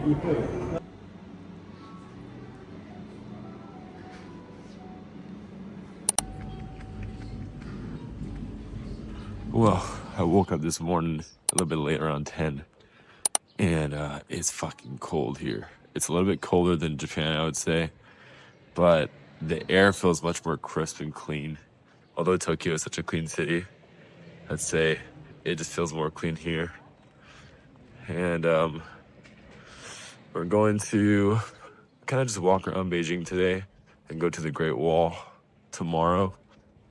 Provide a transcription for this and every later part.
Well, I woke up this morning a little bit late, around 10, and it's fucking cold here. It's a little bit colder than Japan, I would say, but the air feels much more crisp and clean. Although Tokyo is such a clean city, I'd say it just feels more clean here. And we're going to kind of just walk around Beijing today and go to the Great Wall tomorrow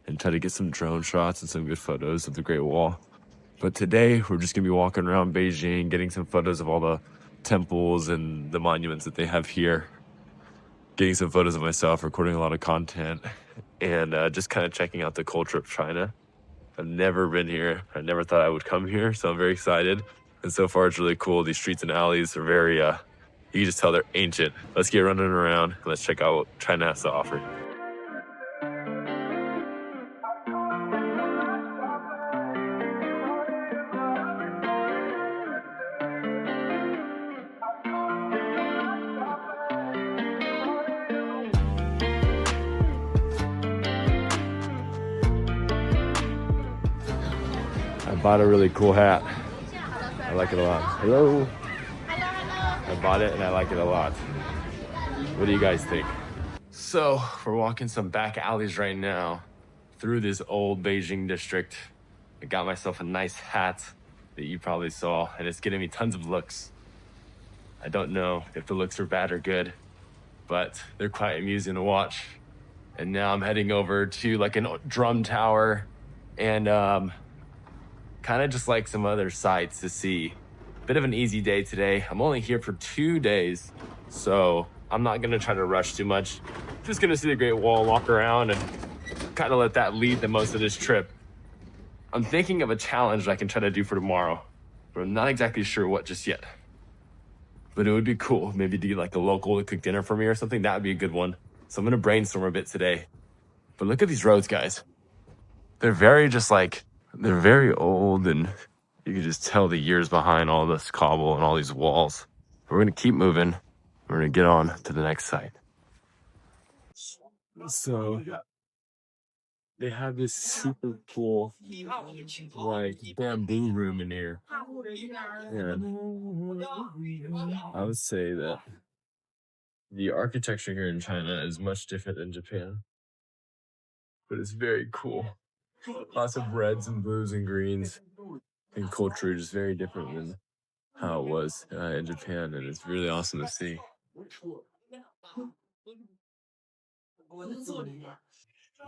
and try to get some drone shots and some good photos of the Great Wall. But today we're just gonna be walking around Beijing, getting some photos of all the temples and the monuments that they have here, getting some photos of myself, recording a lot of content, and just kind of checking out the culture of China. I've never been here. I never thought I would come here, so I'm very excited. And so far it's really cool. These streets and alleys are very, you can just tell they're ancient. Let's get running around and let's check out what China has to offer. I bought a really cool hat. I like it a lot. Hello. I bought it and I like it a lot. What do you guys think? So we're walking some back alleys right now through this old Beijing district. I got myself a nice hat that you probably saw, and it's getting me tons of looks. I don't know if the looks are bad or good, but they're quite amusing to watch. And now I'm heading over to like a drum tower and kind of just like some other sights to see. Bit of an easy day today. I'm only here for 2 days, so I'm not gonna try to rush too much. Just gonna see the Great Wall, walk around, and kind of let that lead the most of this trip. I'm thinking of a challenge I can try to do for tomorrow, but I'm not exactly sure what just yet. But it would be cool, maybe do like a local to cook dinner for me or something. That would be a good one. So I'm gonna brainstorm a bit today. But look at these roads, guys. They're very they're very old, and you can just tell the years behind all this cobble and all these walls. We're gonna keep moving. We're gonna get on to the next site. So they have this super cool like bamboo room in here. And I would say that the architecture here in China is much different than Japan, but it's very cool. Lots of reds and blues and greens, and culture is very different than how it was in Japan, and it's really awesome to see.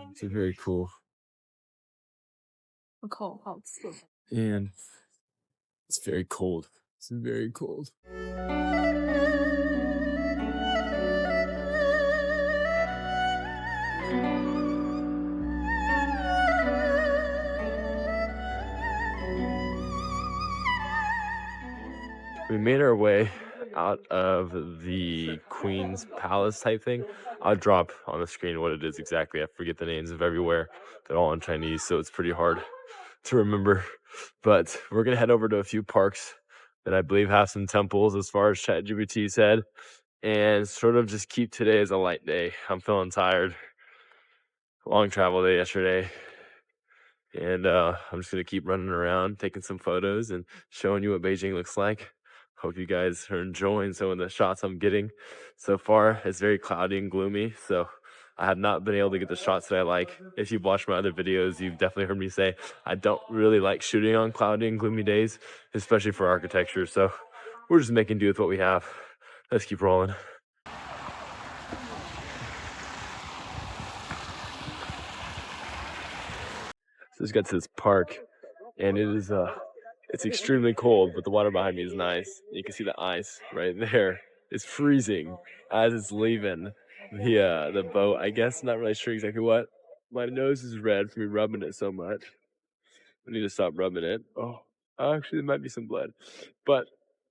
It's very cool. And it's very cold. It's very cold. We made our way out of the Queen's Palace type thing. I'll drop on the screen what it is exactly. I forget the names of everywhere. They're all in Chinese, so it's pretty hard to remember. But we're gonna head over to a few parks that I believe have some temples, as far as ChatGPT said, and sort of just keep today as a light day. I'm feeling tired. Long travel day yesterday. And I'm just gonna keep running around, taking some photos and showing you what Beijing looks like. Hope you guys are enjoying some of the shots I'm getting so far. It's very cloudy and gloomy, so I have not been able to get the shots that I like. If you've watched my other videos, you've definitely heard me say I don't really like shooting on cloudy and gloomy days, especially for architecture. So we're just making do with what we have. Let's keep rolling. So just got to this park, and it is it's extremely cold, but the water behind me is nice. You can see the ice right there. It's freezing as it's leaving the boat. I guess, not really sure exactly what. My nose is red from me rubbing it so much. I need to stop rubbing it. Oh, actually, there might be some blood. But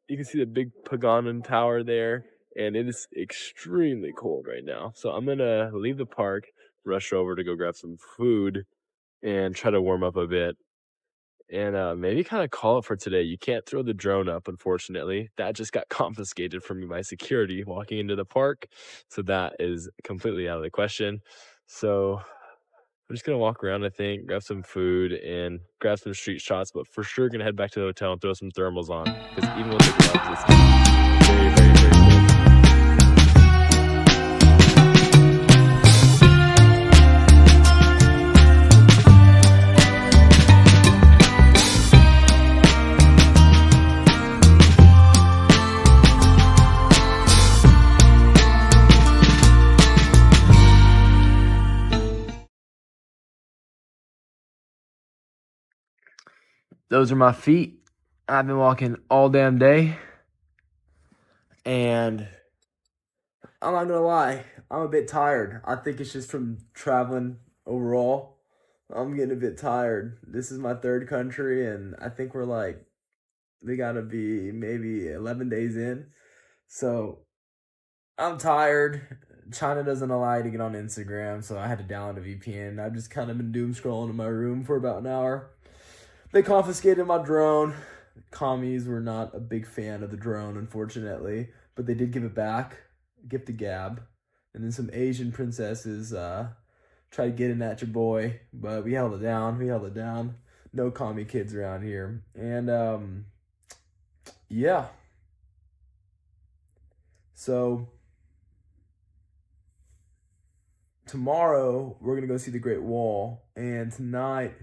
you can see the big Paganon Tower there, and it is extremely cold right now. So I'm gonna leave the park, rush over to go grab some food, and try to warm up a bit. and maybe kind of call it for today. You can't throw the drone up, unfortunately. That just got confiscated from me by security walking into the park. So that is completely out of the question. So I'm just going to walk around, I think, grab some food and grab some street shots, but for sure going to head back to the hotel and throw some thermals on because even with the gloves, it's very, very, very cold. Those are my feet. I've been walking all damn day. And I'm not gonna lie, I'm a bit tired. I think it's just from traveling overall. I'm getting a bit tired. This is my third country, and I think we gotta be maybe 11 days in. So I'm tired. China doesn't allow you to get on Instagram, so I had to download a VPN. I've just kind of been doom scrolling in my room for about an hour. They confiscated my drone. Commies were not a big fan of the drone, unfortunately, but they did give it back, gift to gab. And then some Asian princesses tried getting at your boy, but we held it down. No commie kids around here. And yeah. So tomorrow we're gonna go see the Great Wall, and tonight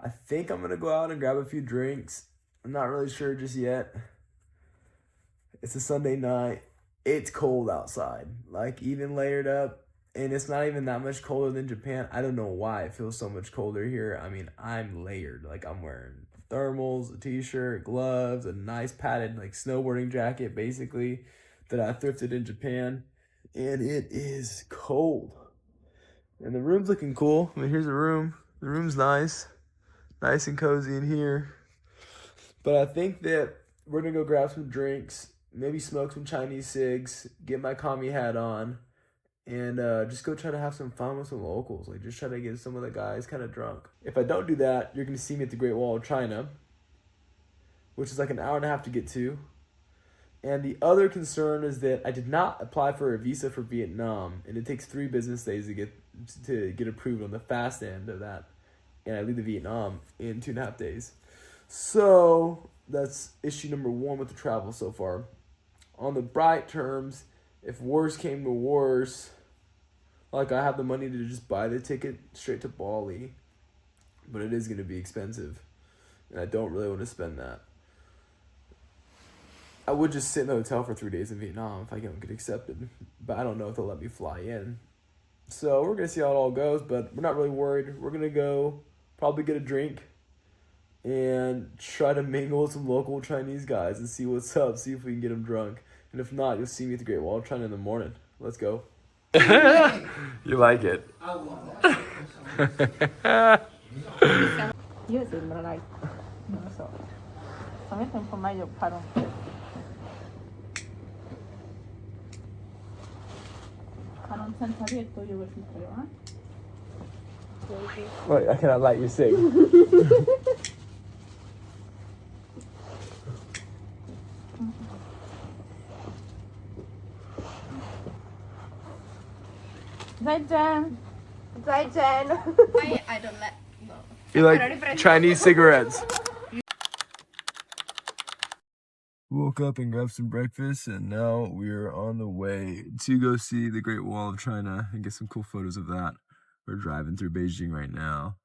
I think I'm gonna go out and grab a few drinks. I'm not really sure just yet. It's a Sunday night. It's cold outside, like even layered up, and it's not even that much colder than Japan. I don't know why it feels so much colder here. I mean, I'm layered. Like I'm wearing thermals, a t-shirt, gloves, a nice padded like snowboarding jacket, basically, that I thrifted in Japan, and it is cold. And the room's looking cool. I mean, here's a room. The room's nice and cozy in here. But I think that we're gonna go grab some drinks, maybe smoke some Chinese cigs, get my commie hat on, and just go try to have some fun with some locals. Like just try to get some of the guys kind of drunk. If I don't do that, you're gonna see me at the Great Wall of China, which is like an hour and a half to get to. And the other concern is that I did not apply for a visa for Vietnam, and it takes 3 business days to get approved on the fast end of that. And I leave to Vietnam in 2.5 days. So that's issue number 1 with the travel so far. On the bright terms, if worse came to worse, like I have the money to just buy the ticket straight to Bali, but it is going to be expensive, and I don't really want to spend that. I would just sit in the hotel for 3 days in Vietnam if I don't get accepted, but I don't know if they'll let me fly in. So we're going to see how it all goes, but we're not really worried. We're going to go probably get a drink and try to mingle with some local Chinese guys and see what's up, see if we can get them drunk. And if not, you'll see me at the Great Wall of China in the morning. Let's go. You like it? Io sembra like, non lo so, solamente un po' meglio fare un senza rietto io così spero, Wait, I cannot light your cig. Zaijian. I don't let. No. You like Chinese cigarettes? Woke up and grabbed some breakfast, and now we're on the way to go see the Great Wall of China and get some cool photos of that. We're driving through Beijing right now,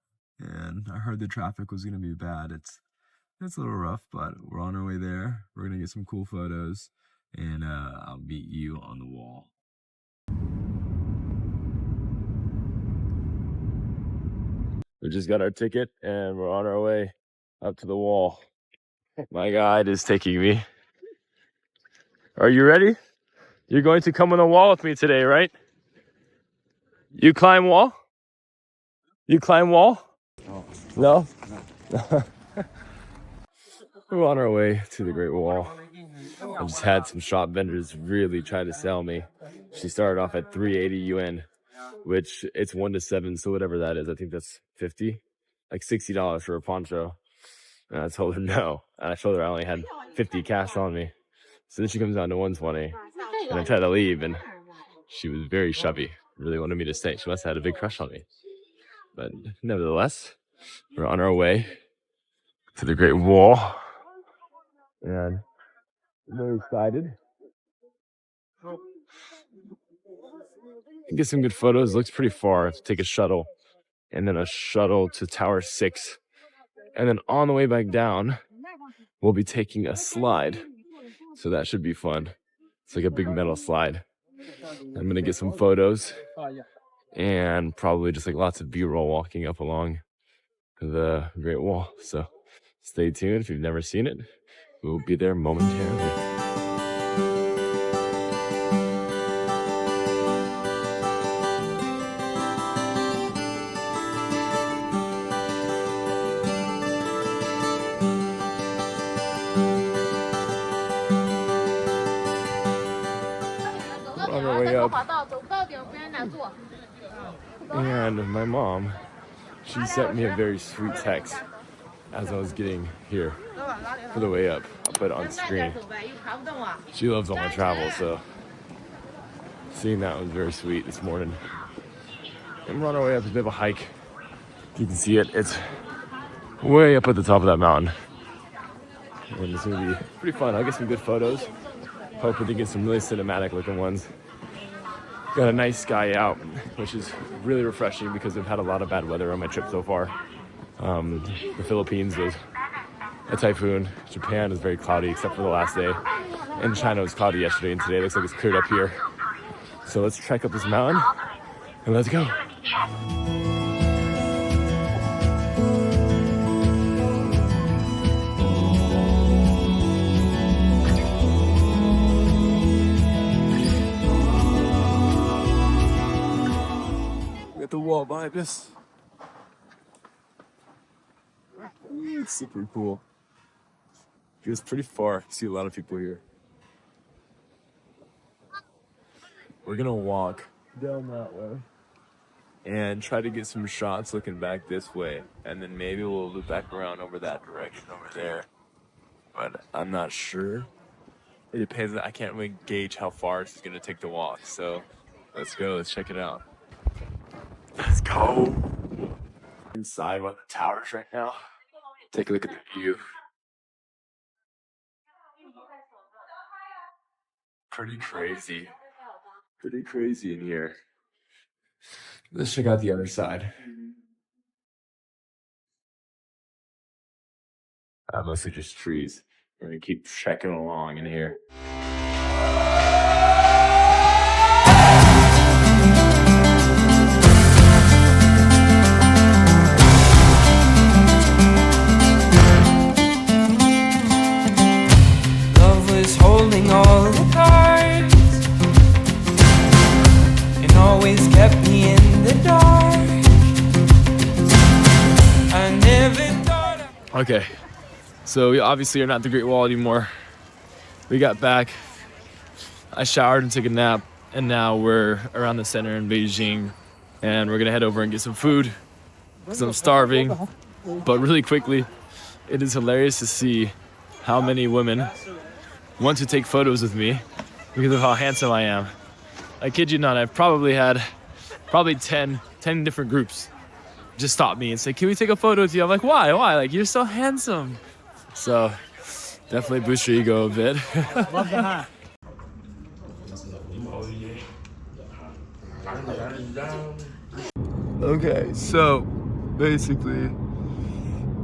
and I heard the traffic was gonna be bad. It's a little rough, but we're on our way there. We're gonna get some cool photos, and I'll meet you on the wall. We just got our ticket, and we're on our way up to the wall. My guide is taking me. Are you ready? You're going to come on the wall with me today, right? You climb wall? You climb wall? No? We're on our way to the Great Wall. I just had some shop vendors really try to sell me. She started off at 380 yuan, which it's 1 to 7, so whatever that is, I think that's 50, like $60 for a poncho. And I told her no. And I told her I only had 50 cash on me. So then she comes down to 120. And I tried to leave, and she was very shovey. Really wanted me to stay. She must have had a big crush on me. But nevertheless, we're on our way to the Great Wall. And I'm very excited. Get some good photos. It looks pretty far. To take a shuttle. And then a shuttle to Tower 6. And then on the way back down, we'll be taking a slide. So that should be fun. It's like a big metal slide. I'm gonna get some photos and probably just like lots of B-roll walking up along the Great Wall. So stay tuned. If you've never seen it, we'll be there momentarily. On our way up, and my mom, she sent me a very sweet text as I was getting here for the way up. I'll put it on screen. She loves all my travel, so seeing that was very sweet this morning. And we're on our way up. It's a bit of a hike. You can see it. It's way up at the top of that mountain. And it's gonna be pretty fun. I'll get some good photos. Hoping to get some really cinematic looking ones. Got a nice sky out, which is really refreshing because we've had a lot of bad weather on my trip so far. The Philippines was a typhoon. Japan is very cloudy except for the last day. And China was cloudy yesterday, and today it looks like it's cleared up here. So let's trek up this mountain and let's go. The wall behind us. It's super cool. It was pretty far. I see a lot of people here. We're gonna walk down that way and try to get some shots looking back this way, and then maybe we'll loop back around over that direction over there. But I'm not sure. It depends. I can't really gauge how far it's gonna take to walk. So let's go. Let's check it out. Let's go. Inside one of the towers right now. Take a look at the view. Pretty crazy. Pretty crazy in here. Let's check out the other side. Mostly just trees. We're gonna keep trekking along in here. Holding all the cards and always kept me in the dark. I never thought Okay, so we obviously are not the Great Wall anymore. We got back, I showered and took a nap, and now we're around the center in Beijing, and we're gonna head over and get some food because I'm starving. But really quickly, it is hilarious to see how many women want to take photos with me because of how handsome I am. I kid you not, I've probably had 10 different groups just stop me and say, can we take a photo with you? I'm like, why? Like, you're so handsome. So definitely boost your ego a bit. Love the hat. Okay, so basically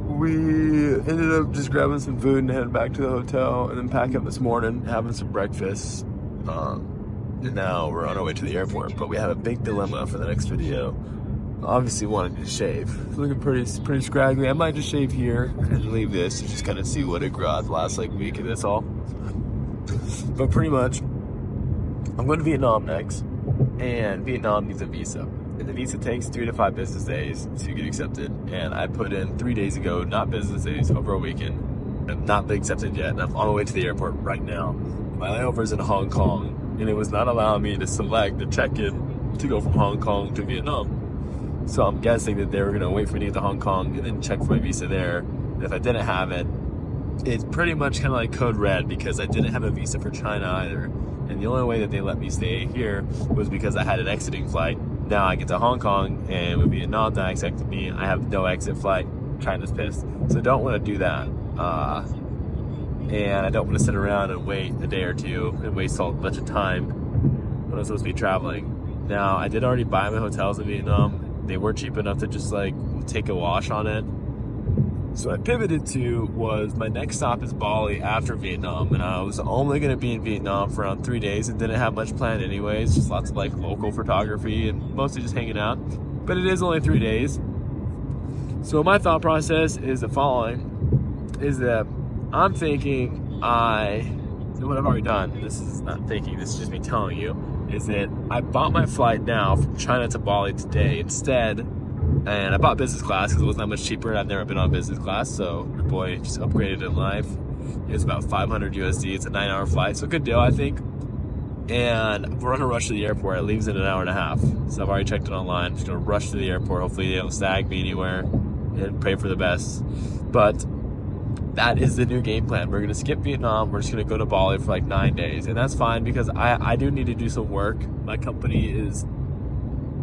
we ended up just grabbing some food and heading back to the hotel and then packing up this morning, having some breakfast. And now we're on our way to the airport, but we have a big dilemma for the next video. Obviously wanted to shave. It's looking pretty scraggly. I might just shave here and leave this and just kind of see what it grows last like week and that's all. But pretty much, I'm going to Vietnam next, and Vietnam needs a visa. And the visa takes 3 to 5 business days to get accepted. And I put in 3 days ago, not business days, over a weekend. I've not been accepted yet, and I'm on the way to the airport right now. My layover is in Hong Kong, and it was not allowing me to select the check-in to go from Hong Kong to Vietnam. So I'm guessing that they were gonna wait for me to get to Hong Kong and then check for my visa there, and if I didn't have it, it's pretty much kind of like code red because I didn't have a visa for China either. And the only way that they let me stay here was because I had an exiting flight. Now I get to Hong Kong and with Vietnam not accepting me, I have no exit flight. China's pissed. So I don't want to do that. And I don't want to sit around and wait a day or two and waste a bunch of time when I'm supposed to be traveling. Now, I did already buy my hotels in Vietnam. They were cheap enough to just like take a wash on it. So I pivoted to was my next stop is Bali after Vietnam, and I was only going to be in Vietnam for around 3 days and didn't have much planned anyways, just lots of like local photography and mostly just hanging out. But it is only 3 days. So my thought process is the following, is that I'm thinking what I've already done, this is not thinking, this is just me telling you, is that I bought my flight now from China to Bali today instead, and I bought business class because it wasn't that much cheaper. I've never been on business class, so your boy just upgraded in life. It was about 500 USD. It's a 9-hour flight, so good deal, I think. And we're gonna rush to the airport. It leaves in an hour and a half, so I've already checked it online. I'm just gonna rush to the airport. Hopefully they don't snag me anywhere, and pray for the best. But that is the new game plan. We're gonna skip Vietnam. We're just gonna go to Bali for like 9 days, and that's fine because I do need to do some work. My company is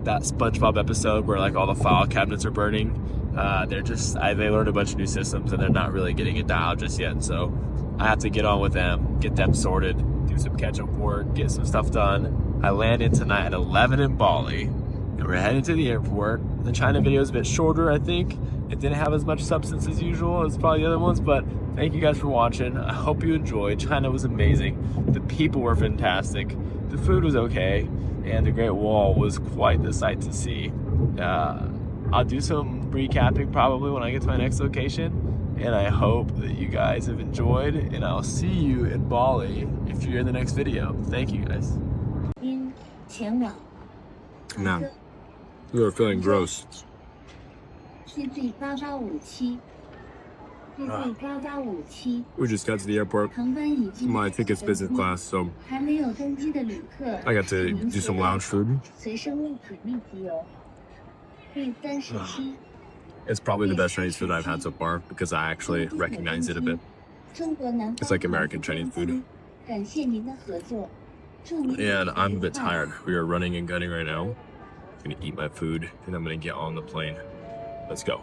that SpongeBob episode where like all the file cabinets are burning. They learned a bunch of new systems and they're not really getting it dialed just yet. So I have to get on with them, get them sorted, do some catch-up work, get some stuff done. I landed tonight at 11 in Bali, and we're heading to the airport. The China video is a bit shorter, I think. It didn't have as much substance as usual as probably the other ones, but thank you guys for watching. I hope you enjoyed. China was amazing. The people were fantastic. The food was okay, and the Great Wall was quite the sight to see. I'll do some recapping probably when I get to my next location, and I hope that you guys have enjoyed, and I'll see you in Bali if you're in the next video. Thank you guys. Man, you are feeling gross. We just got to the airport. My ticket's business class, so I got to do some lounge food. It's probably the best Chinese food I've had so far because I actually recognize it a bit. It's like American Chinese food. And I'm a bit tired. We are running and gunning right now. I'm gonna eat my food and I'm gonna get on the plane. Let's go.